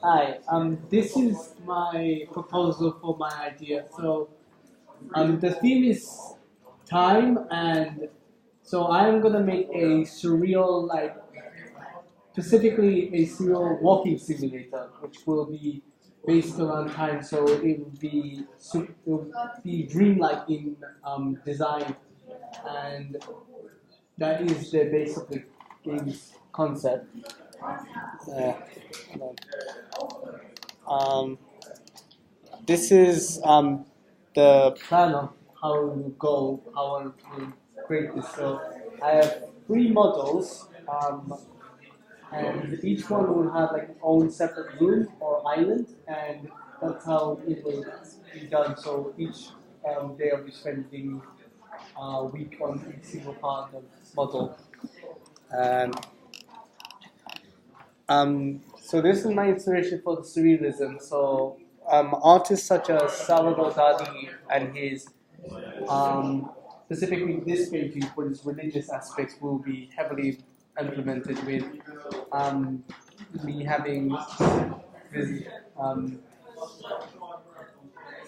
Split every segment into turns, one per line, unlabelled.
Hi, this is my proposal for my idea. So, the theme is time, and so I'm gonna make a surreal, like specifically a surreal walking simulator, which will be based around time. So it will be dreamlike in design, and that is the basic game's concept. Uh, um, This is the plan of how it will go, how I will create this. So I have three models, and each one will have like its own separate room or island, and that's how it will be done. So each day I'll be spending a week on each single part of the model. And so this is my inspiration for the surrealism. So artists such as Salvador Dali and his specifically this painting for its religious aspects will be heavily implemented with me having this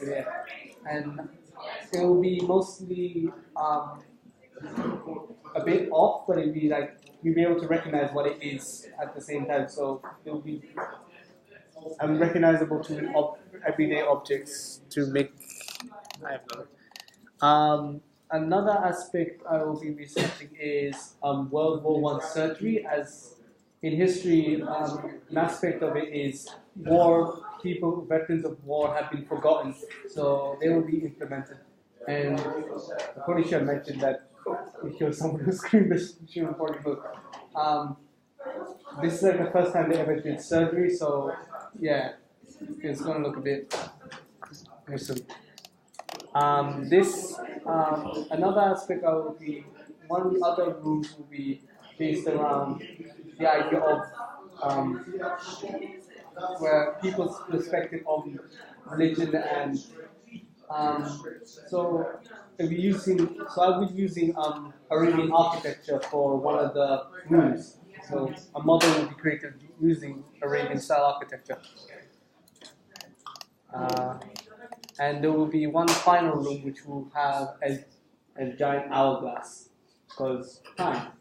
yeah. And it will be mostly a bit off, but it'll be like you'll be able to recognize what it is at the same time. So it will be recognizable to everyday objects to make. I have no. Another aspect I will be researching is World War One surgery, as in history, an aspect of it is war. People, veterans of war, have been forgotten, so they will be implemented. And I'm pretty sure I mentioned that if you're someone who screamed the shoe in 40 book. This is like the first time they ever did surgery, so yeah, it's gonna look a bit gruesome. This another aspect I will be one of the other rooms will be based around the idea of um, where people's perspective of religion and so I'll be using Arabian architecture for one of the rooms. So a model will be created using Arabian style architecture. Uh, and there will be one final room which will have a giant hourglass because time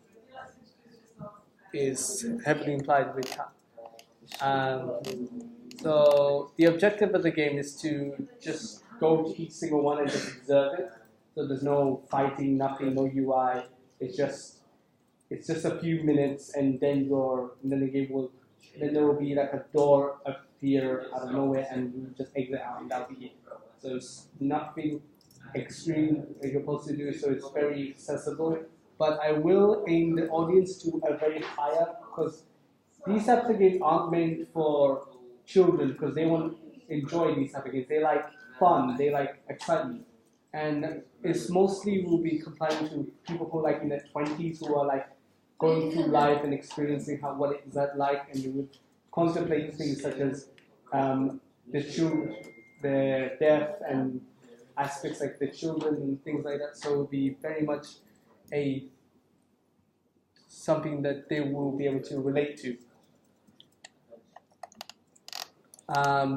is heavily implied with time. So the objective of the game is to just go to each single one and just observe it. So there's no fighting, nothing, no UI. It's just a few minutes, and then the game will then there will be like a door appear out of nowhere, and you just exit out, and that'll be it. So it's nothing extreme that you're supposed to do. So it's very accessible. But I will aim the audience to a very higher because these types of games aren't meant for children because they won't enjoy these type of games. They like fun, they like excitement. And it's mostly will be complying to people who are like in their 20s who are like going through life and experiencing what it is that like, and you would contemplate things such as the children, the death and aspects like the children and things like that. So it will be very much a something that they will be able to relate to.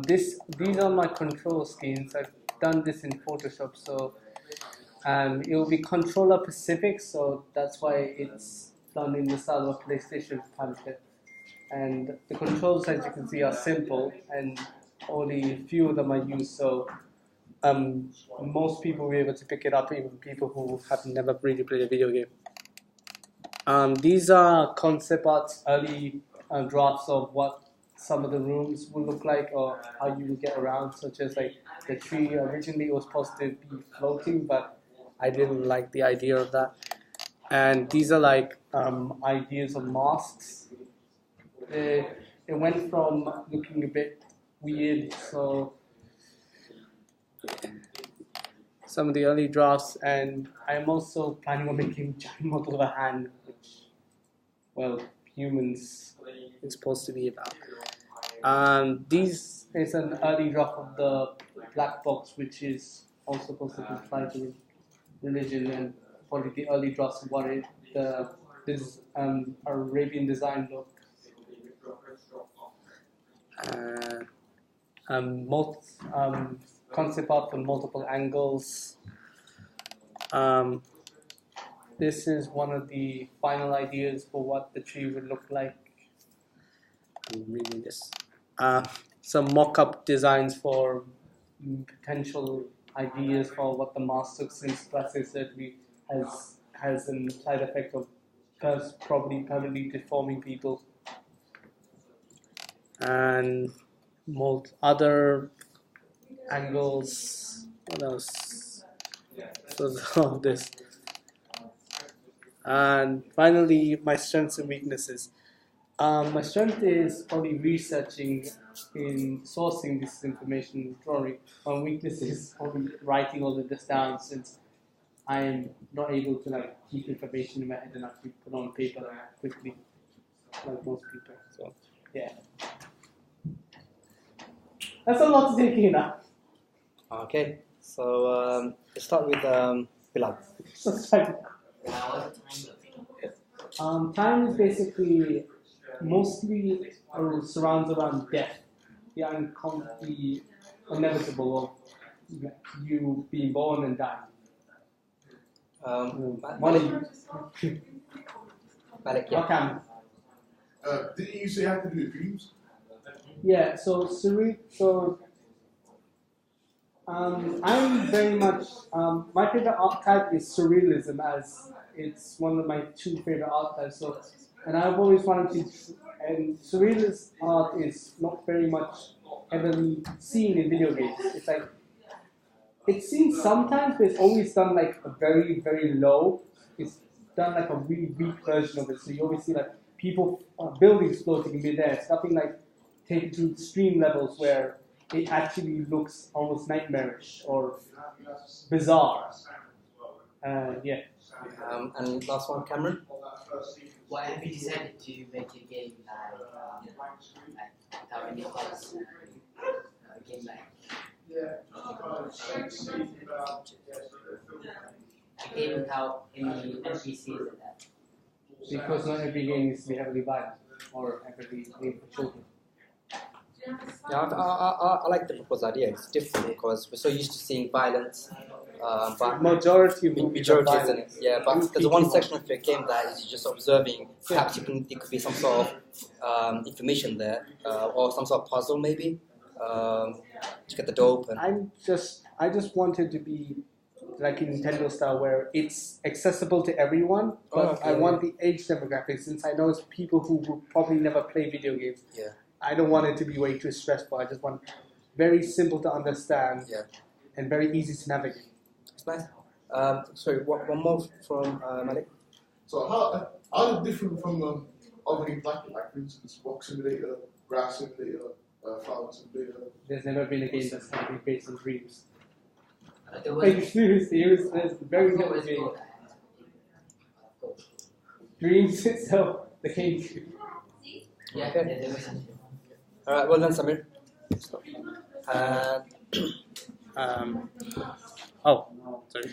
These are my control schemes. I've done this in Photoshop, so it will be controller specific, so that's why it's done in the style of PlayStation template. And the controls, as you can see, are simple, and only a few of them are used. So most people will be able to pick it up, even people who have never really played a video game. These are concept arts, early drafts of what some of the rooms will look like or how you will get around, such as like the tree. Originally it was supposed to be floating, but I didn't like the idea of that. And these are like ideas of masks. It went from looking a bit weird, so some of the early drafts, and I'm also planning on making a giant model of a hand, which, well, humans is supposed to be about. This is an early draft of the black box, which is also supposed to comply to religion, and probably the early drafts of what this Arabian design look. concept art from multiple angles. This is one of the final ideas for what the tree would look like. I'm reading this. Some mock-up designs for potential ideas for what the master synthesis certainly has a side effect of probably permanently deforming people. And other angles. What else? So all this. And finally, my strengths and weaknesses. My strength is probably researching in sourcing this information, drawing. My weakness is probably writing all of this down, since I'm not able to keep information in my head and actually put on paper quickly, like most people. So yeah, that's a lot to take in.
Okay, so let's start with Bilal.
Time is basically mostly surrounds around death, the inevitable of you being born and dying.
Malik, yeah.
Didn't you say you have to do with dreams?
Yeah, so I'm very much, my favorite archetype is surrealism, as it's one of my two favorite archetypes. So, and I've always wanted to, and surrealist art is not very much heavily seen in video games. It's like, it's seen sometimes, but it's always done like a very, very low. It's done like a really weak version of it. So you always see like people, buildings floating in midair. It's nothing like taken to extreme levels where it actually looks almost nightmarish or bizarre. Yeah.
And last one, Cameron.
Why have you decided to make a game without any plots? A game without any NPCs and that?
Because not every game needs to be heavily violent or heavily aimed for children.
Yeah, I like the proposed idea. It's different because we're so used to seeing violence. But
majority
isn't it? Yeah, but there's one section of your game that is just observing. Perhaps there could be some sort of information there, or some sort of puzzle maybe to get the door open.
I just wanted to be like in Nintendo style, where it's accessible to everyone, but I want the age demographic, since I know it's people who would probably never play video games.
Yeah.
I don't want it to be way too stressful. I just want very simple to understand and very easy to navigate.
It's nice. Sorry, one more from Malik.
So how is it different from other games like for instance, Rock Simulator, Grass Simulator, Flower Simulator?
There's never been a game that's been based on dreams.
Like,
seriously, it's very good game. Dreams itself, the game.
yeah,
Okay. All right, well done, Samir.
Oh, sorry.